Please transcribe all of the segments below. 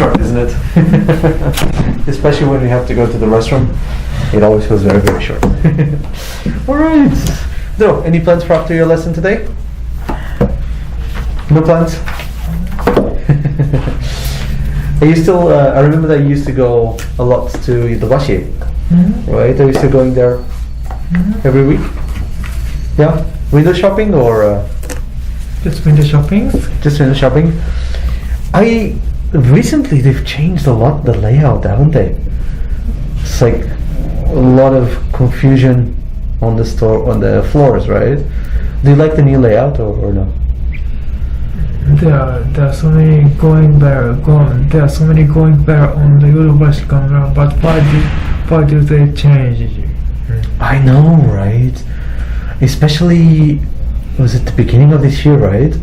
short, isn't it? Especially when we have to go to the restroom. It always feels very, very short. Alright. So, any plans for after your lesson today? No plans? Are you still, I remember that you used to go a lot to the Washi, right? Are you still going there every week? Yeah? Window shopping or? Just window shopping. Just window shopping? Recently they've changed a lot the layout, haven't they? It's like a lot of confusion on the floors, right? Do you like the new layout or no? There are so many going better. There are so many going better on the university camera, but why do they change? I know, right? Especially, was it the beginning of this year, right?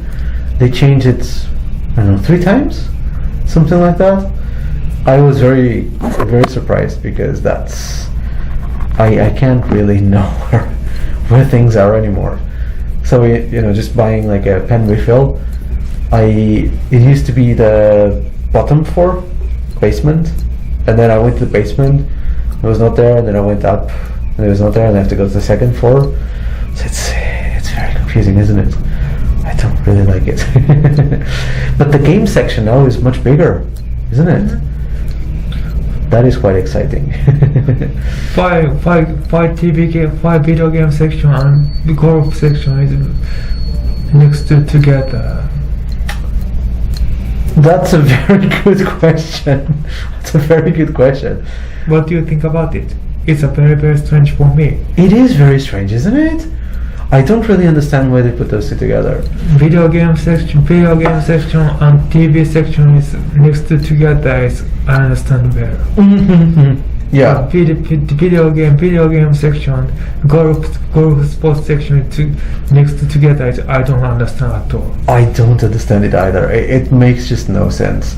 They changed it, I don't know, 3 times? Something like that. I was very, very surprised because I can't really know where things are anymore. So, just buying like a pen refill, it used to be the bottom floor, basement, and then I went to the basement, it was not there, and then I went up, and it was not there, and I have to go to the second floor. So it's very confusing, isn't it? I don't really like it. But the game section now is much bigger, isn't it? That is quite exciting. Five video game section and the golf section is next to together. That's a very good question. That's a very good question. What do you think about it? It's a very, very strange for me. It is very strange, isn't it? I don't really understand why they put those two together. Video game section and TV section is next to together. I understand better. Yeah. Video game section, golf sports section next to together. I don't understand at all. I don't understand it either. It makes just no sense.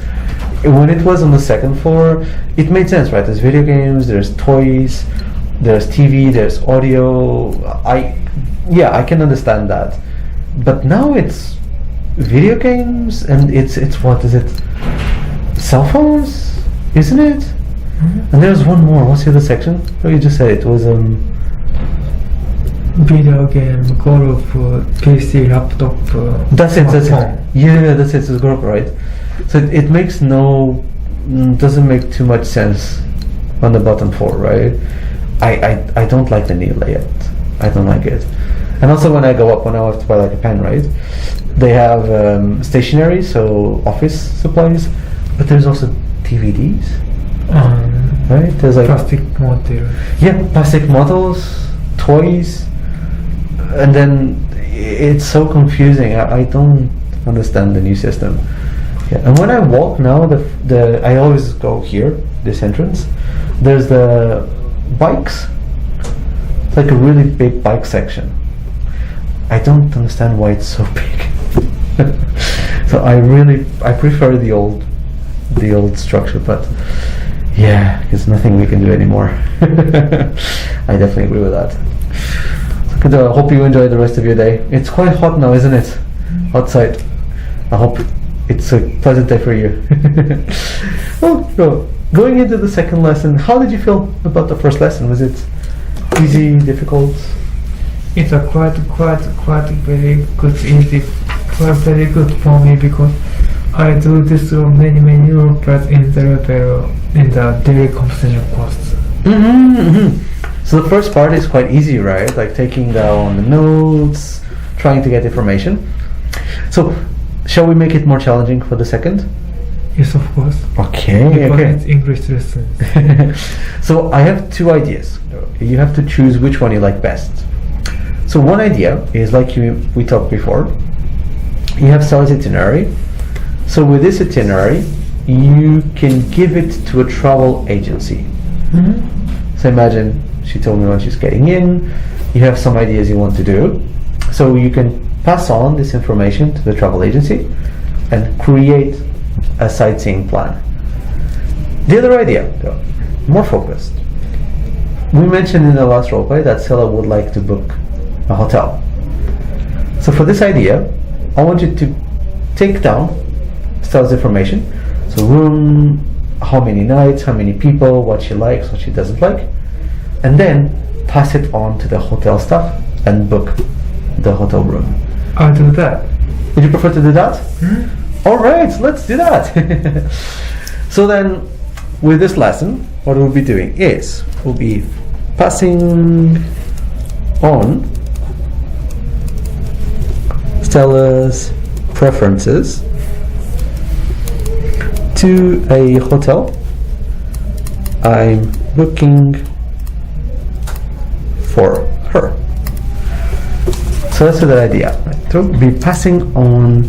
When it was on the second floor, it made sense, right? There's video games, there's toys, there's TV, there's audio. I can understand that. But now it's video games and it's what is it? Cell phones, isn't it? And there's one more. What's the other section? Oh, you just said it was video game, golf, PC, laptop. That's it. Yeah, that's it. It's golf, right? So it makes doesn't make too much sense on the bottom floor, right? I don't like the new layout. I don't like it. And also when I go up, when I have to buy like a pen, right? They have stationery, so office supplies, but there's also DVDs. Right? There's like plastic model. Yeah, plastic models, toys, and then it's so confusing. I don't understand the new system. Yeah. And when I walk now, I always go here, this entrance. There's the bikes. It's like a really big bike section. I don't understand why it's so big. So I prefer the old structure, but yeah, there's nothing we can do anymore. I definitely agree with that. So, I hope you enjoy the rest of your day. It's quite hot now, isn't it? Outside. I hope it's a pleasant day for you. So, going into the second lesson, how did you feel about the first lesson? Was it easy, difficult? It's a quite very good, easy, quite very good for me because I do this many Europeans in the daily conversation course. So the first part is quite easy, right? Like taking down the notes, trying to get information. So, shall we make it more challenging for the second? Yes, of course. Okay. It's English lessons. So I have 2 ideas. You have to choose which one you like best. So one idea is like we talked before. You have Sally's itinerary. So with this itinerary, you can give it to a travel agency. So imagine she told me when she's getting in, you have some ideas you want to do. So you can pass on this information to the travel agency and create a sightseeing plan. The other idea, though, more focused. We mentioned in the last roleplay that Sela would like to book a hotel. So for this idea, I want you to take down Stella's information. So room, how many nights, how many people, what she likes, what she doesn't like, and then pass it on to the hotel staff and book the hotel room. I'll do that. Would you prefer to do that? Hmm? All right, let's do that. So then, with this lesson, what we'll be doing is we'll be passing on Stella's preferences to a hotel I'm booking for her. So that's the idea. Right? So we'll be passing on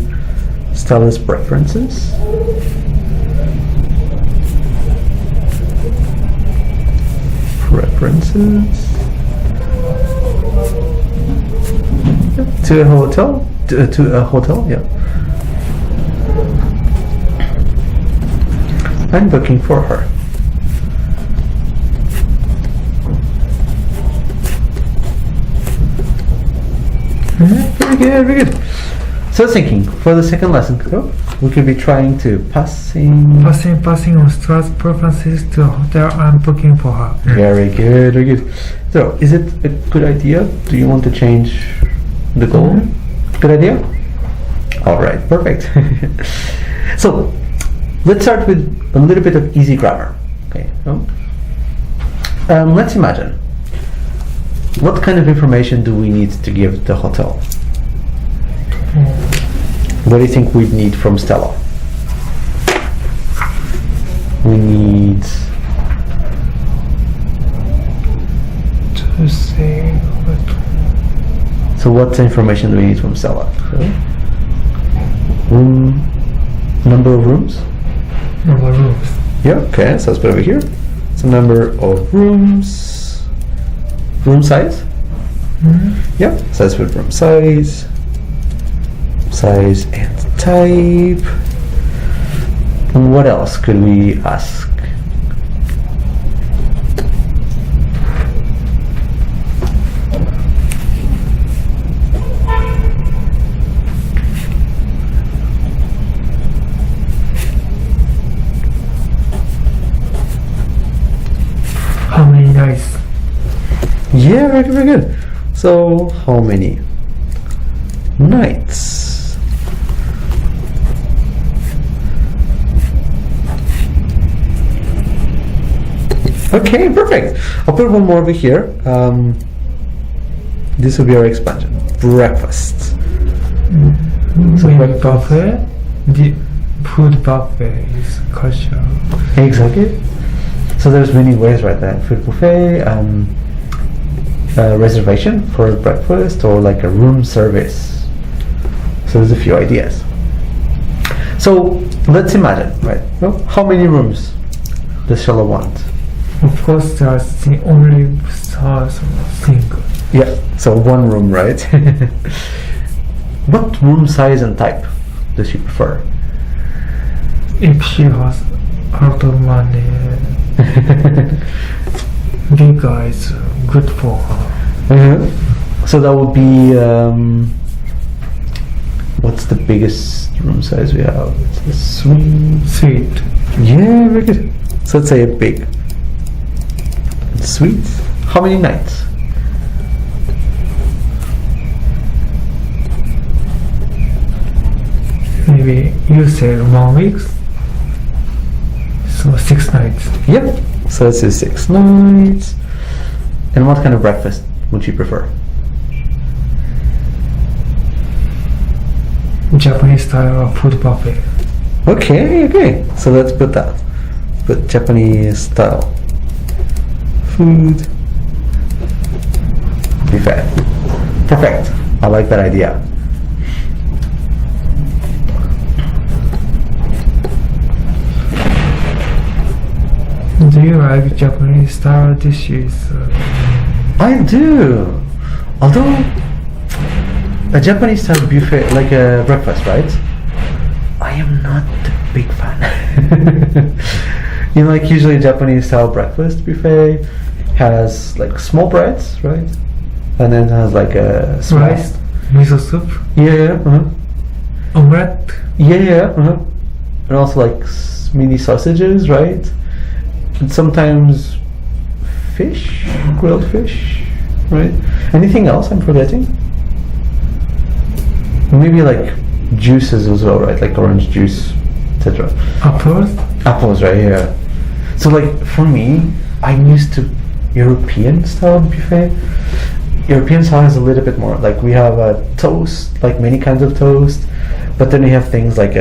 Stella's preferences to a hotel. To a hotel, yeah. I'm booking for her. Very good, very good. So I was thinking, for the second lesson, we could be trying to passing on Stella's preferences to a hotel I'm booking for her. Very good, very good. So, is it a good idea? Do you want to change the goal? Good idea? Alright, perfect. So, let's start with a little bit of easy grammar. Okay. Let's imagine. What kind of information do we need to give the hotel? What do you think we'd need from Stella? We need to say what? So what information do we need from Stella? Room, number of rooms? Number of rooms. Yeah, okay, so let's put it over here. So number of rooms. Room size? Yeah, so let's put room size. Size and type. What else could we ask? How many nights? Yeah, very good, very good. So, how many nights? Okay, perfect. I'll put one more over here. This will be our expansion. Breakfast. So breakfast. Buffet. The food buffet is cultural. Exactly. So there's many ways, right? There, food buffet, reservation for breakfast, or like a room service. So there's a few ideas. So let's imagine, right? How many rooms does Stella want? Of course, that's the only single. Yeah, so one room, right? What room size and type does she prefer? If she has a lot of money, bigger is good for her. So that would be what's the biggest room size we have? It's a suite. Yeah, very good. So let's say a big suite. How many nights? Maybe you said 1 week, so 6 nights. Yep. So let's say 6 nights. And what kind of breakfast would you prefer? Japanese style food buffet. Okay. So let's put that. Put Japanese style food buffet. Perfect. I like that idea. Do you like Japanese style dishes? I do. Although a Japanese style buffet, like a breakfast, right? I am not a big fan. Like usually Japanese style breakfast buffet has like small breads, right? And then has like a rice, miso soup, yeah, omelette. Yeah, and also like mini sausages, right? And sometimes fish, grilled fish, right? Anything else I'm forgetting? Maybe like juices as well, right? Like orange juice, etc. Apples, right? Yeah. So like for me, I'm used to European style buffet. European style has a little bit more. Like we have a toast, like many kinds of toast, but then we have things like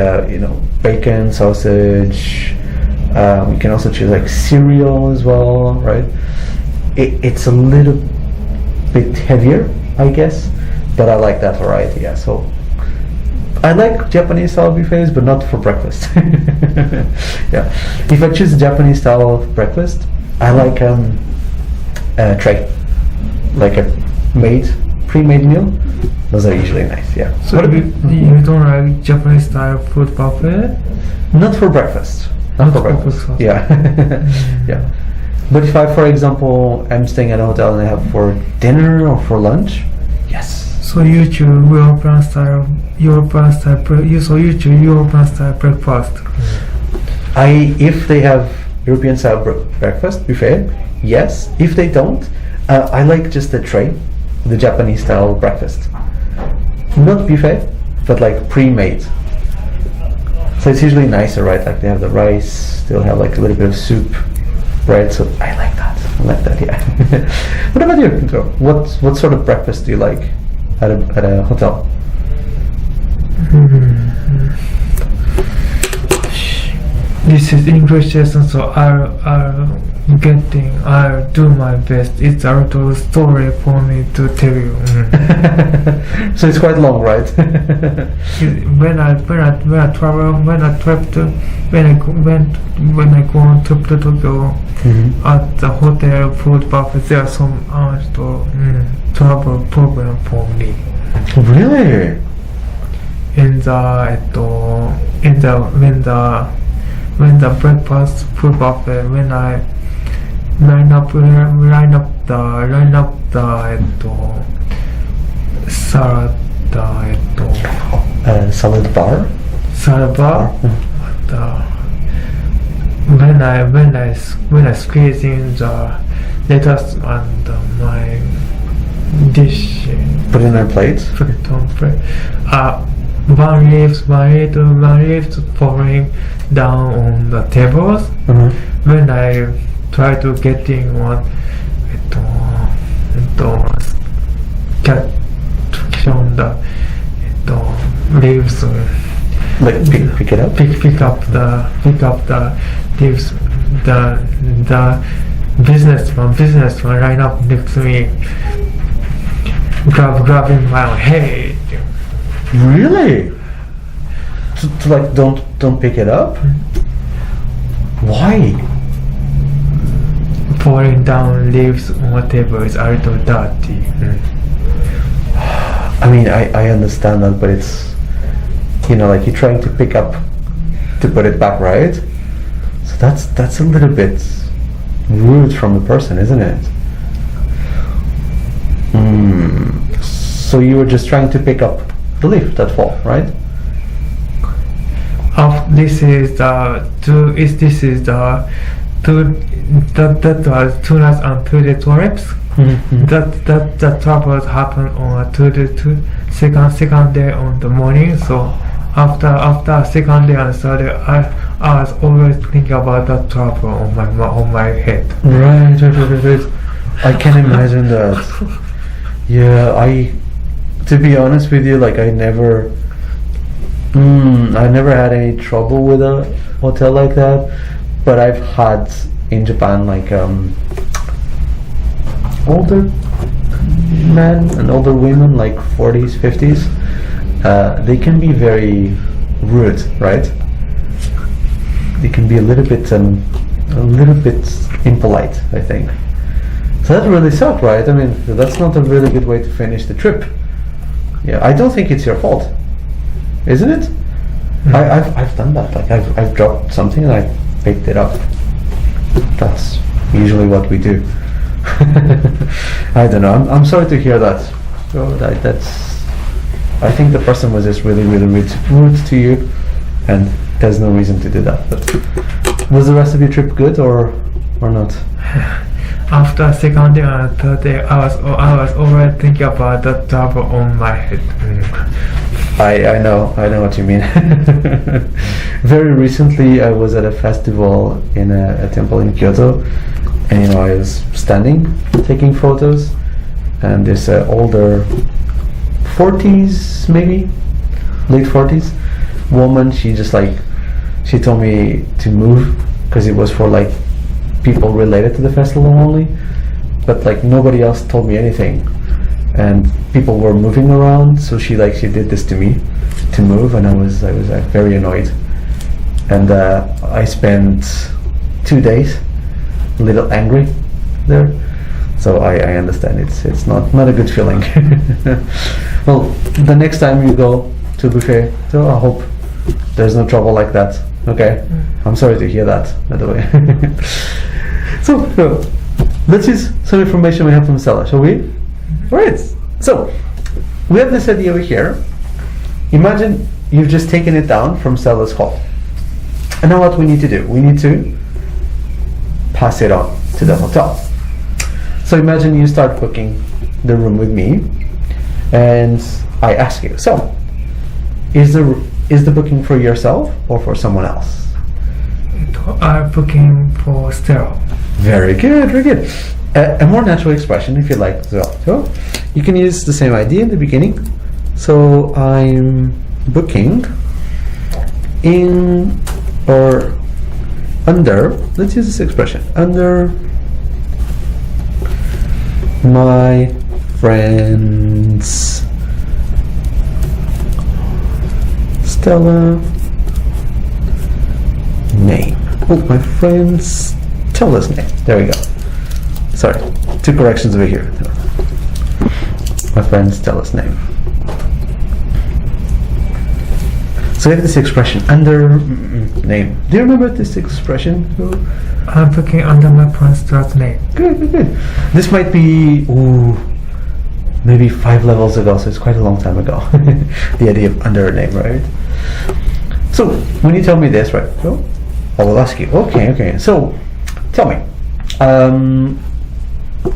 bacon, sausage. You can also choose like cereal as well, right? It's a little bit heavier, I guess, but I like that variety. Yeah, so I like Japanese style buffets, but not for breakfast. Yeah, if I choose a Japanese style breakfast, I like a tray, like a pre-made meal. Those are usually nice. Yeah. So you don't like Japanese style food buffet? Not for breakfast. Not for breakfast. Yeah. Yeah. But if I, for example, am staying at a hotel and I have for dinner or for lunch, yes. So you choose European style breakfast. If they have European style breakfast buffet, yes. If they don't, I like just the tray, the Japanese style breakfast. Not buffet, but like pre-made. So it's usually nicer, right? Like they have the rice, they'll have like a little bit of soup, bread. So I like that. Yeah. What about you, Pedro? What sort of breakfast do you like at a hotel? This is English lesson, so I'll do my best. It's a little story for me to tell you. So it's quite long, right? When I go on trip to Tokyo, at the hotel food buffet, there are some travel program for me. Really? When the breakfast food buffet, when I line up the Salad bar. When I squeeze in the lettuce and my dish, Put it in their plates. Put it on plate. One leaf falling down on the tables. When I try to getting one, catch on the leaves. Like pick it up. Pick up the leaves. The businessman line up next to me, grabbing my head. Really? To like don't pick it up? Why? Falling down leaves on a table is a little dirty. I mean, I understand that, but it's like you're trying to pick up to put it back, right? So that's a little bit rude from the person, isn't it? So you were just trying to pick up the leaf that fall, right? This is the that was 2 nights and 2 days trips. That travels happened on a second day on the morning. So after second day and third day, I was always thinking about that travel on my head. Right. I can imagine that. Yeah, to be honest with you, like I never had any trouble with a hotel like that, but I've had in Japan like older men and older women, like 40s, 50s. They can be very rude, right? They can be a little bit impolite, I think. So that really sucked, right? I mean, that's not a really good way to finish the trip. Yeah, I don't think it's your fault, isn't it? I've done that. Like I've dropped something and I picked it up. That's usually what we do. I don't know. I'm sorry to hear that. So I think the person was just really rude to you, and there's no reason to do that. But was the rest of your trip good or not? After second day and third day, I was already thinking about that trouble on my head. I know what you mean. Very recently, I was at a festival in a temple in Kyoto, and I was standing taking photos, and this older 40s, maybe late 40s woman, she told me to move because it was for people related to the festival only, but nobody else told me anything, and people were moving around, so she did this to me to move, and I was very annoyed, and I spent 2 days a little angry there. So I understand it's not a good feeling. Well, the next time you go to buffet, so I hope there's no trouble like that. Okay, I'm sorry to hear that, by the way. So let's use some information we have from Stella, shall we? Alright, so we have this idea over here. Imagine you've just taken it down from Stella's call. And now what we need to do? We need to pass it on to the hotel. So imagine you start booking the room with me, and I ask you, so is the booking for yourself or for someone else? I'm booking for Stella. Very good, very good. A more natural expression, if you like, as well. So you can use the same idea in the beginning. So I'm booking in or under, let's use this expression, under my friend's Stella name. Oh, my friend's Stella's name. There we go. Sorry, 2 corrections over here. My friend Stella's name. So we have this expression, under name. Do you remember this expression? I'm booking under my friend Stella's name. Good, good, good. This might be, maybe 5 levels ago, so it's quite a long time ago. The idea of under a name, right? So when you tell me this, right, so I will ask you, okay, so tell me,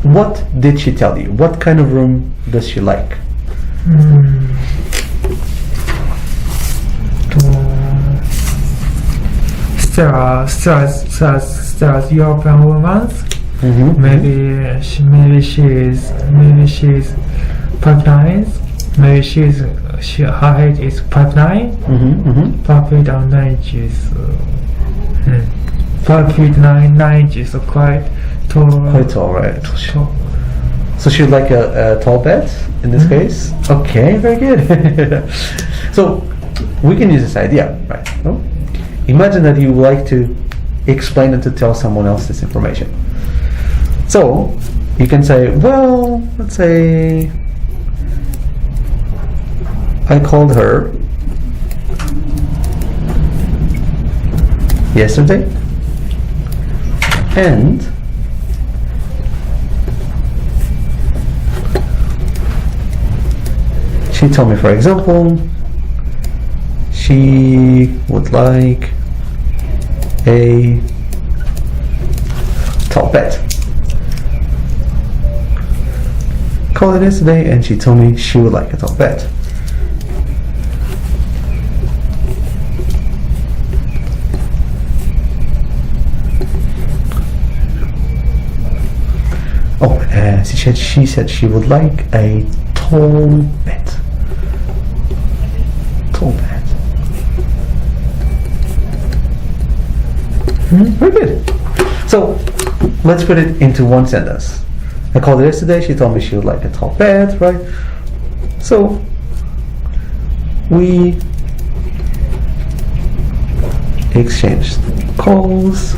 what did she tell you? What kind of room does she like? Stella's European woman. Maybe she's 5'9". Maybe her height is 5'9". 5 feet and 9 inches. 5 feet 9 inches, so quite tall. Quite tall, right? Tall. So she'd like a tall bed in this case? Okay, very good. So we can use this idea, right? So, imagine that you would like to explain and to tell someone else this information. So you can say, well, let's say I called her yesterday, and she told me, for example, she would like a tall bed. Called her yesterday, and she told me she would like a tall bed. She said she would like a tall bed. Tall bed. Very good. So let's put it into one sentence. I called her yesterday, she told me she would like a tall bed, right? So we exchanged calls.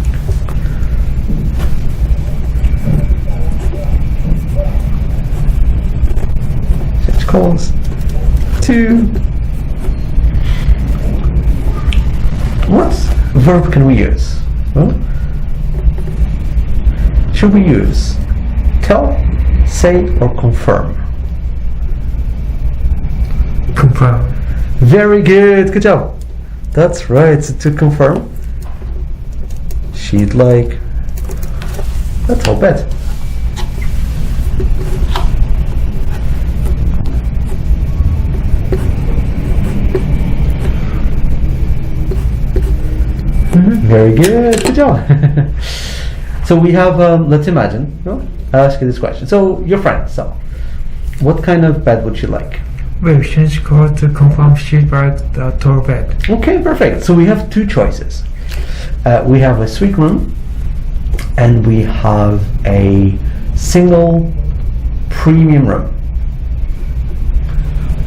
Calls to what verb can we use? Huh? Should we use tell, say, or confirm? Confirm. Very good, good job. That's right. So to confirm, she'd like a tall bed. Very good. Good job. So we have, let's imagine, I'll ask you this question. So your friend, so what kind of bed would you like? We change code to confirm she'd like the tall bed. Okay, perfect. So we have two choices. We have a suite room and we have a single premium room.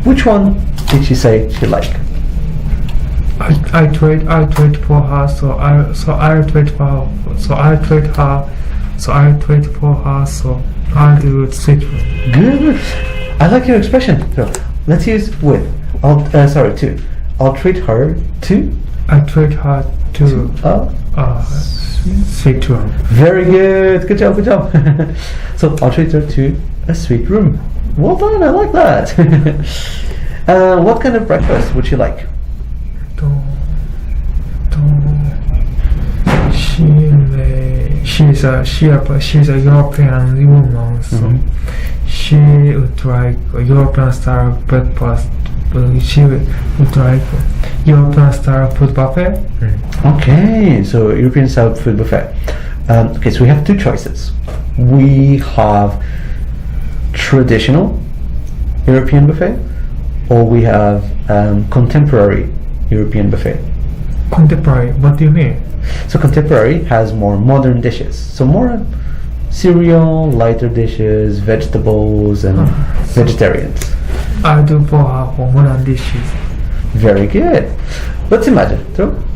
Which one did she say she liked? I trade for her, so I trade for I'll do suite room. Good. I like your expression. So let's use with. To. I'll treat her to. I trade her to suite room. Very good. Good job. Good job. So I'll treat her to a suite room. Well done. I like that. What kind of breakfast would you like? She's a European woman, so she would like a European style breakfast. She would like European style food buffet. Okay, so European style food buffet. Okay, so we have two choices. We have traditional European buffet, or we have contemporary European buffet. Contemporary, what do you mean? So contemporary has more modern dishes. So more cereal, lighter dishes, vegetables, and vegetarians. I do for her for modern dishes. Very good. Let's imagine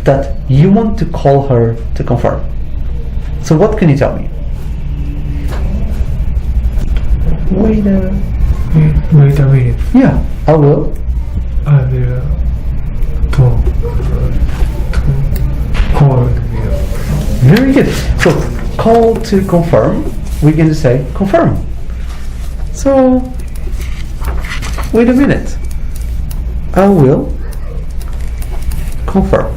that you want to call her to confirm. So what can you tell me? Wait a minute. Yeah, I will. I will call. Very good. So call to confirm. We can just say confirm. So wait a minute. I will confirm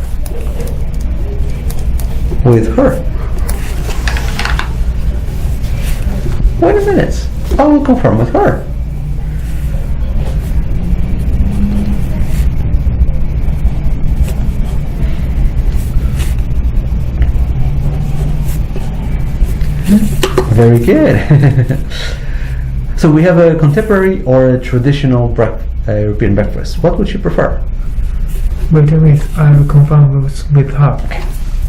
with her. Wait a minute. I will confirm with her. Very good. So we have a contemporary or a traditional European breakfast. What would you prefer? Wait a minute, I will confirm with her. Okay.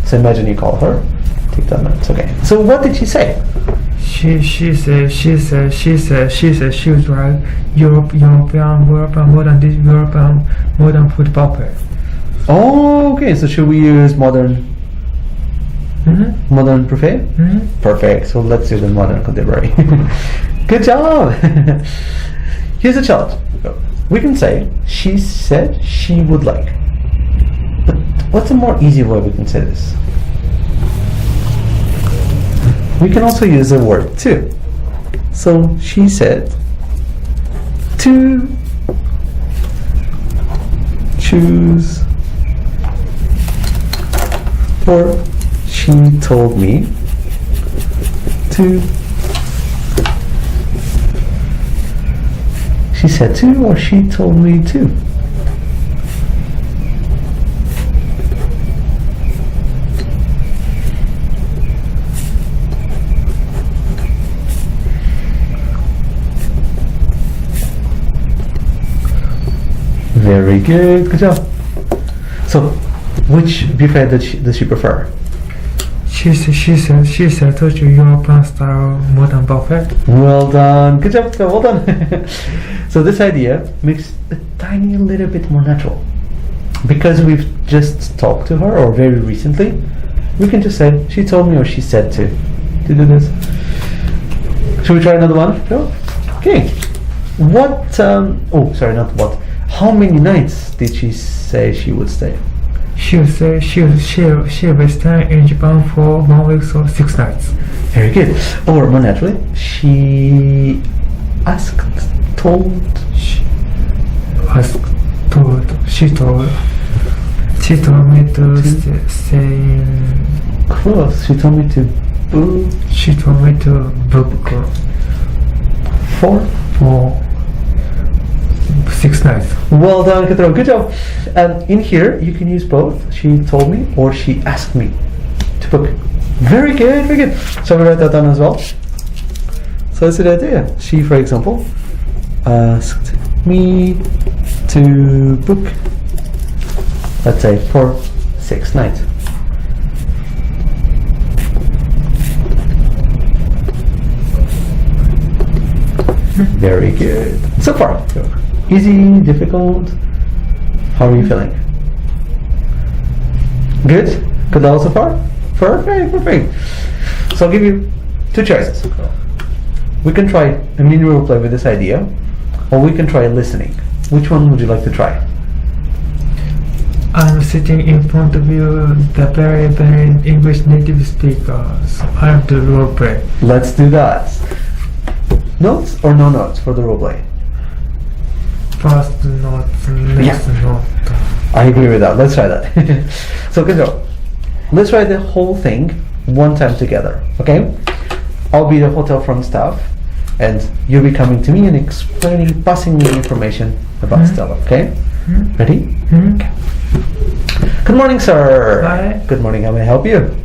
So imagine you call her. Take that note. Okay. So what did she say? She said she was like European modern food buffet. Oh, okay. So should we use modern? Modern buffet? Perfect. So let's do the modern contemporary. Good job. Here's a challenge. We can say she said she would like. But what's a more easy way we can say this? We can also use the word to. So she said to choose, or she told me to. She said to, or she told me to. Very good. Good job. So, which buffet does she prefer? She said to European style modern buffet. Well done. Good job. Well done. So this idea makes it a tiny little bit more natural. Because we've just talked to her, or very recently, we can just say, she told me, or she said to do this. Should we try another one? No? Okay. What, not what. How many nights did she say she would stay? She will stay in Japan for 1 week, so 6 nights. Very good. Or more naturally, she told. She told me to stay in. Cool. She told me to book She told me to book for 6 nights. Well done, Kataro. Good job. And in here, you can use both. She told me or she asked me to book. Very good, very good. So we write that down as well. So that's the idea. She, for example, asked me to book, let's say, for 6 nights. Very good. So far, easy, difficult. How are you feeling? Good? Good level so far? Perfect, perfect. So I'll give you 2 choices. We can try a mini role play with this idea, or we can try listening. Which one would you like to try? I'm sitting in front of you, the very, very English native speaker. So I have to role play. Let's do that. Notes or no notes for the role play? First note, next note. I agree with that. Let's try that. So good job. Let's try the whole thing one time together. Okay? I'll be the hotel front staff, and you'll be coming to me and explaining, passing me information about Stella. Okay? Ready? Okay. Good morning, sir. Hi. Good morning. How may I help you?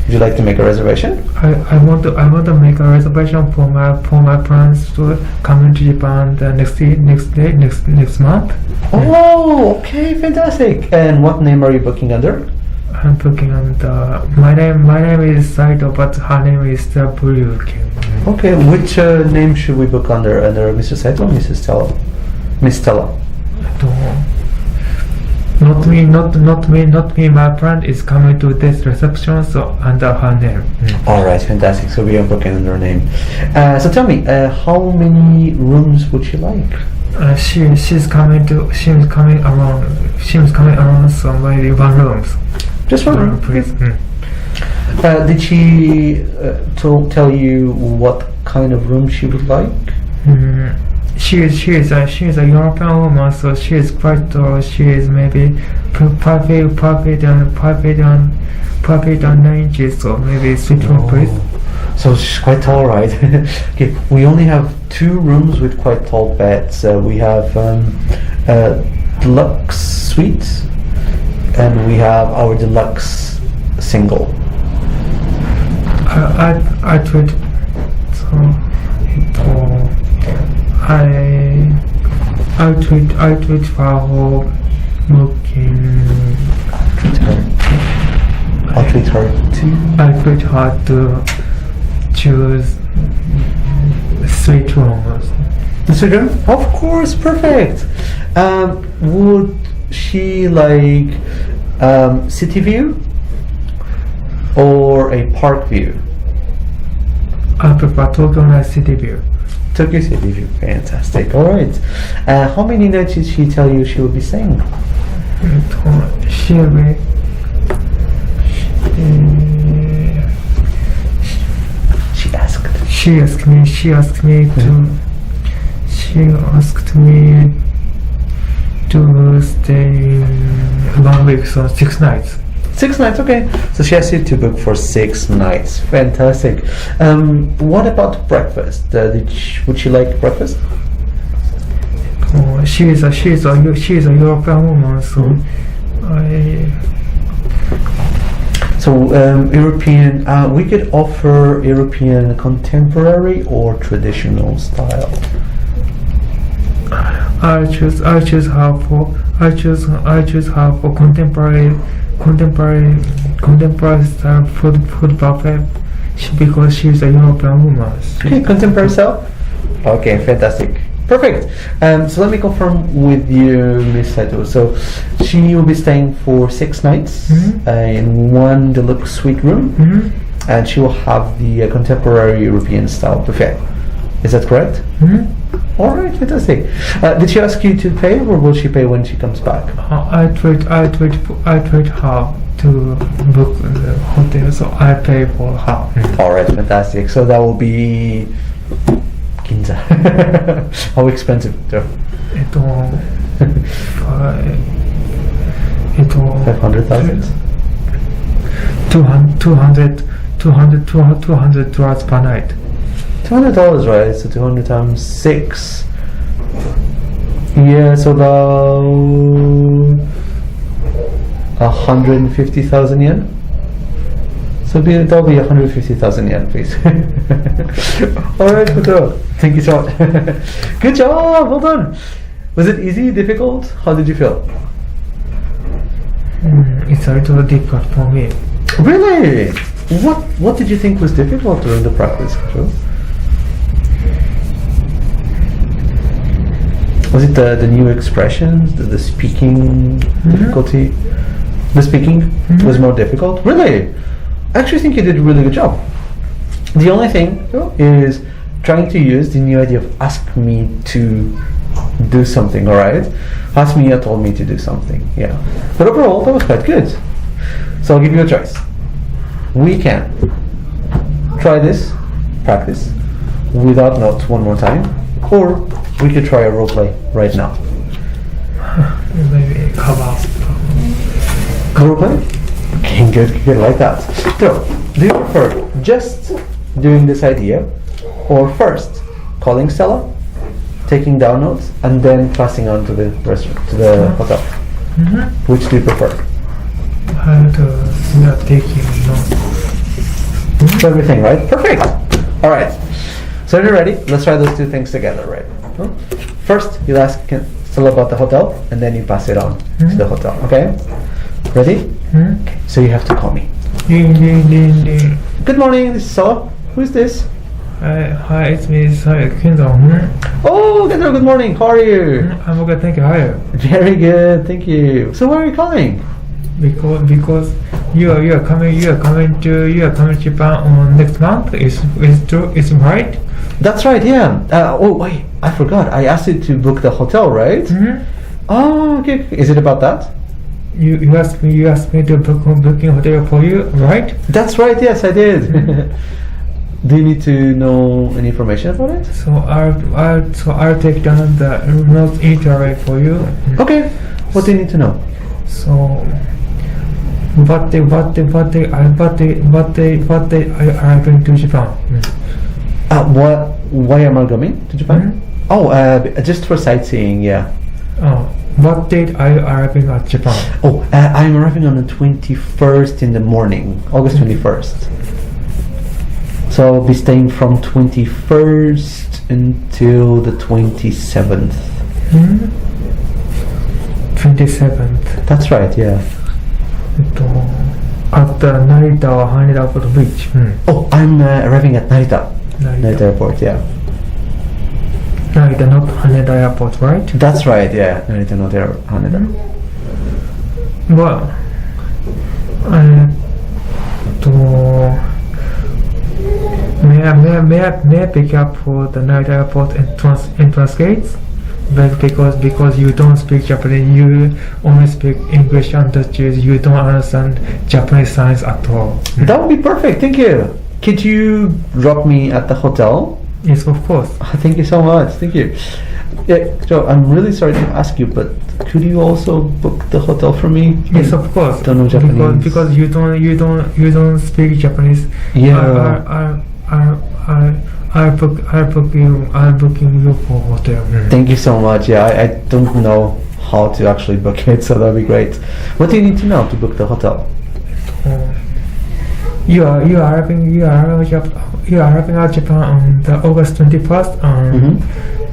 Would you like to make a reservation? I want to make a reservation for my plans to come to Japan the next month. Oh, okay, fantastic. And what name are you booking under? I'm booking on the my name is Saito, but her name is Buyuki. Okay, which name should we book under? Under Mr. Saito or Mrs. Stella? Miss Stella. Not me. My friend is coming to this reception, so under her name. All right, fantastic. So we are booking under her name. So tell me, how many rooms would you like? She's coming around. So maybe 1 room. Just 1 room, please. Did she tell you what kind of room she would like? She is a European woman, so she is quite tall. She is maybe 5 feet and 9 inches, so maybe 6 room, please. So she's quite tall, right? Okay, we only have 2 rooms with quite tall beds. We have deluxe suite, and we have our deluxe single. I treat for looking. I'll treat her too. I treat her to choose suite rooms. Instagram? Of course, perfect. Would she like city view or a park view? I prefer Tokyo Night City View. Tokyo City View, fantastic. All right. How many nights did she tell you she would be staying? She asked me to stay 1 week, so 6 nights. 6 nights, okay. So she asked you to book for 6 nights. Fantastic. What about breakfast? Would she like breakfast? She is a European woman, so European. We could offer European contemporary or traditional style. I choose her for contemporary style food buffet because she is a European woman. Okay, contemporary style. Okay, fantastic. Perfect. So let me confirm with you, Miss Saito. So she will be staying for 6 nights in 1 deluxe suite room, and she will have the contemporary European style buffet. Is that correct? All right, fantastic. Did she ask you to pay, or will she pay when she comes back? I treat her to book the hotel, so I pay for her. All right, fantastic. So that will be Ginza. How expensive though? 500,000? 200 dollars per night. $200, right? So 200 times 6. Yeah, so about 150,000 yen. So that'll be 150,000 yen, please. Alright, good job. Thank you so much. Good job, well done. Was it easy, difficult? How did you feel? It's a little difficult for me. Really? What did you think was difficult during the practice, Joe? Was it the new expressions, the speaking difficulty? The speaking was more difficult? Really? I actually think you did a really good job. The only thing is trying to use the new idea of ask me to do something, alright? Ask me, told me to do something, yeah. But overall, that was quite good. So I'll give you a choice. We can try this, practice, without notes one more time, or we could try a role play right now. Maybe cover. Role play? Okay, good, like that. So, do you prefer just doing this idea, or first calling Stella, taking down notes, and then passing on to the restaurant, to the hotel? Which do you prefer? Not taking notes. Everything, right? Perfect. All right. So you're ready? Let's try those two things together, right? First, you'll ask Stella about the hotel, and then you pass it on to the hotel. Okay? Ready? Okay. So you have to call me. Ding, ding, ding, ding. Good morning. This is Stella. Who's this? Hi, it's me, Kenzo. Oh, good morning. How are you? I'm good, thank you. How are you? Very good, thank you. So why are you calling? Because you are coming to Japan on next month. Is true? Is right? That's right. Yeah. Oh wait, I forgot. I asked you to book the hotel, right? Oh, okay. Is it about that? You asked me to booking hotel for you, right? That's right. Yes, I did. Do you need to know any information about it? So I'll take down the notes itinerary for you. Okay. What do you need to know? So what day are arriving to Japan? Why am I coming to Japan? Oh, just for sightseeing. Yeah. What date are you arriving at Japan? Oh, I'm arriving on the 21st in the morning, August 21st. So I'll be staying from 21st until the 27th. 27th. That's right, yeah. At the Narita or Haneda Airport, which? Oh, I'm arriving at Narita Airport, yeah. Narita, not Haneda Airport, right? That's right, yeah. Narita, not Haneda. Well, may I pick up for the Narita Airport entrance gates? But because you don't speak Japanese, you only speak English and Dutch, you don't understand Japanese signs at all. That would be perfect, thank you. Could you drop me at the hotel? Yes, of course. Thank you so much, thank you. Yeah, Joe, I'm really sorry to ask you, but could you also book the hotel for me? Yes, of course. Don't know Japanese. Because you don't speak Japanese. Yeah. I'll book you for hotel. Thank you so much. Yeah, I don't know how to actually book it, so that'd be great. What do you need to know to book the hotel? You are arriving at Japan on the August 21st.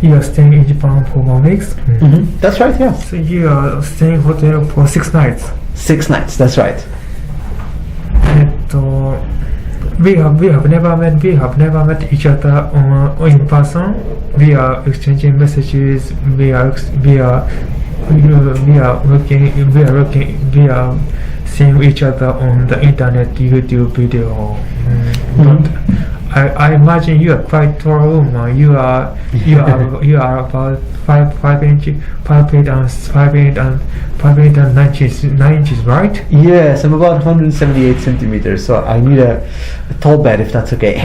You are staying in Japan for 1 week. That's right. Yeah. So you are staying hotel for 6 nights. 6 nights. That's right. We have never met each other in person. We are exchanging messages. We are seeing each other on the internet, YouTube video. But I imagine you are quite tall woman. You are about 5'8" and 9 inches, right? Yes, I'm about 178 centimeters, so I need a tall bed if that's okay.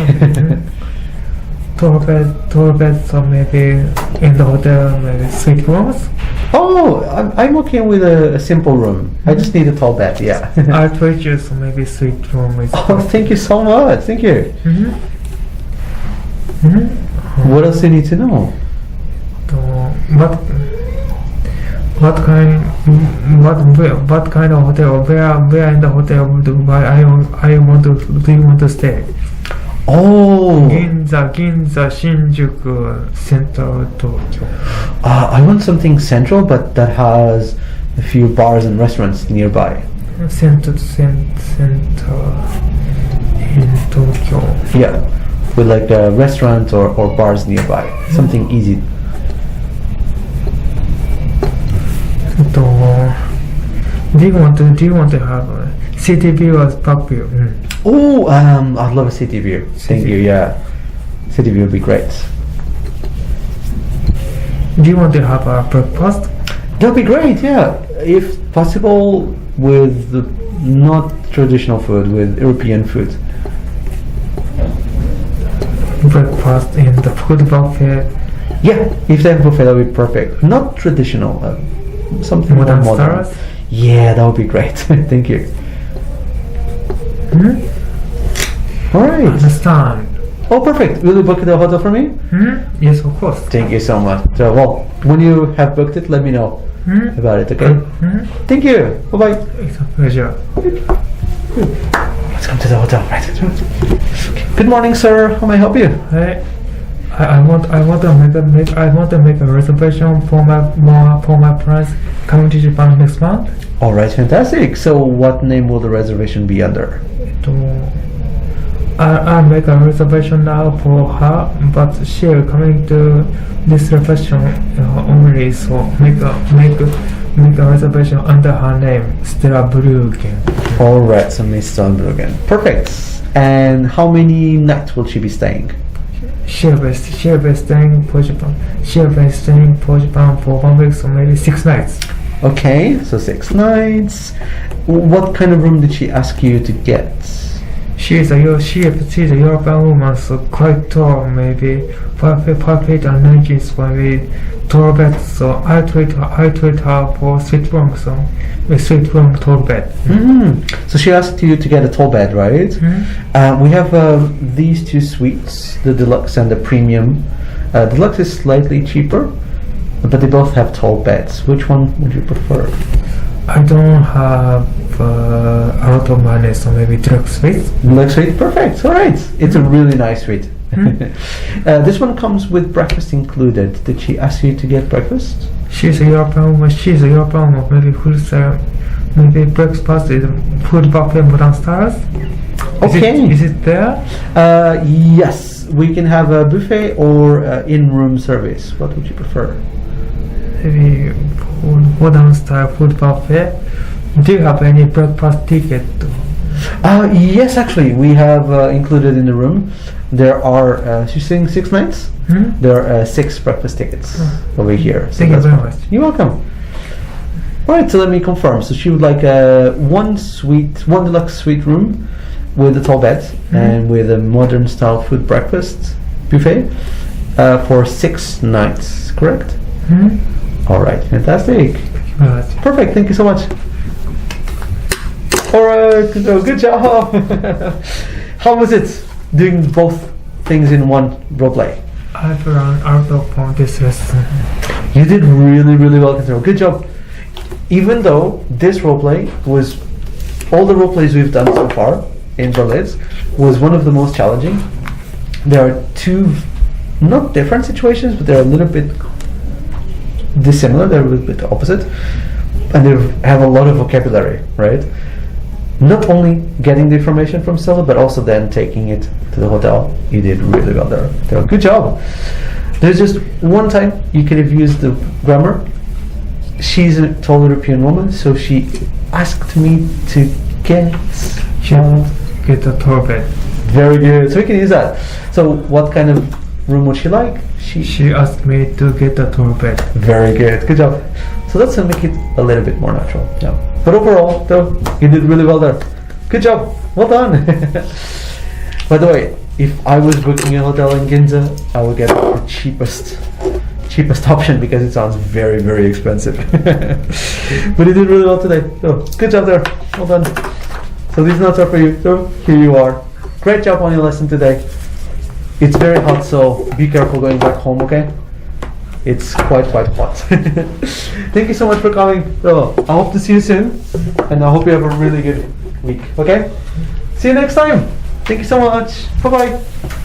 tall beds, or maybe in the hotel, maybe suite rooms. Oh, I'm okay with a simple room. I just need a tall bed. Yeah. I'll treat you, so maybe suite room is. Oh, thank you so much. Thank you. What else do you need to know? What kind of hotel? Where in the hotel do you want to stay? Oh, Ginza, Shinjuku, Central Tokyo. I want something central, but that has a few bars and restaurants nearby. Central in Tokyo. Yeah, with like a restaurant or bars nearby. Something easy. Do you want to have a city view or park view? Oh, I'd love a city view. Thank you. Yeah, city view would be great. Do you want to have a breakfast? That'd be great. Yeah, if possible, with not traditional food, with European food. Breakfast in the food buffet. Yeah, if they have buffet, that would be perfect. Not traditional, something more modern. Stars? Yeah, that would be great. Thank you. All right. Understand. Oh, perfect. Will you book the hotel for me? Yes, of course. Thank you so much. So, well, when you have booked it, let me know about it, okay? Thank you. Bye-bye. It's a pleasure. Let's come to the hotel. Right. Okay. Good morning, sir. How may I help you? Hey, I want to make a reservation for my friends coming to Japan next month. All right, fantastic. So, what name will the reservation be under? I make a reservation now for her, but she is coming to this reservation only. So make a reservation under her name, Stella Bruggen. All right, so Miss Stella Bruggen. Perfect. And how many nights will she be staying? She'll be staying for Japan. She'll be staying for Japan for 1 week, so maybe 6 nights. Okay, so 6 nights. What kind of room did she ask you to get? She's a European woman, so quite tall, maybe 5 feet and 9 inches, maybe tall bed. So I treat her for suite room, so a suite room tall bed. So she asked you to get a tall bed, right? We have these 2 suites, the deluxe and the premium. Deluxe is slightly cheaper, but they both have tall beds. Which one would you prefer? I don't have a lot of money, so maybe deluxe suite. Deluxe suite, perfect. All right, it's a really nice suite. This one comes with breakfast included. Did she ask you to get breakfast? She's a European woman. Maybe maybe breakfast is food buffet downstairs. Okay. Is it there? Yes, we can have a buffet or in-room service. What would you prefer? Maybe food downstairs, food buffet. Do you have any breakfast ticket? Yes, actually, we have included in the room. There are, she's saying 6 nights? There are 6 breakfast tickets over here. So Thank you very much. You're welcome. Alright, so let me confirm. So she would like one deluxe suite room with a tall bed and with a modern style food breakfast buffet for 6 nights, correct? Alright, fantastic. Perfect, thank you so much. Alright, good job. How was it doing both things in one role play? I've run out of this lesson. You did really, really well, Katsuro. Good job. Even though this role play was, all the role plays we've done so far in Berlitz was one of the most challenging. There are 2, not different situations, but they're a little bit dissimilar, they're a little bit opposite, and they have a lot of vocabulary, right? Not only getting the information from Stella, but also then taking it to the hotel. You did really well there. So good job. There's just one time you could have used the grammar. She's a tall European woman, so she asked me to get a tall bed. Very good. So we can use that. So what kind of room would she like? She asked me to get a tall bed. Very good. Good job. So that's to make it a little bit more natural. Yeah. But overall, though, you did really well there. Good job. Well done. By the way, if I was booking a hotel in Ginza, I would get the cheapest option because it sounds very, very expensive. But you did really well today. So good job there. Well done. So these notes are for you. So here you are. Great job on your lesson today. It's very hot, so be careful going back home, okay? It's quite hot. Thank you so much for coming. So I hope to see you soon, and I hope you have a really good week, okay? See you next time. Thank you so much. Bye-bye.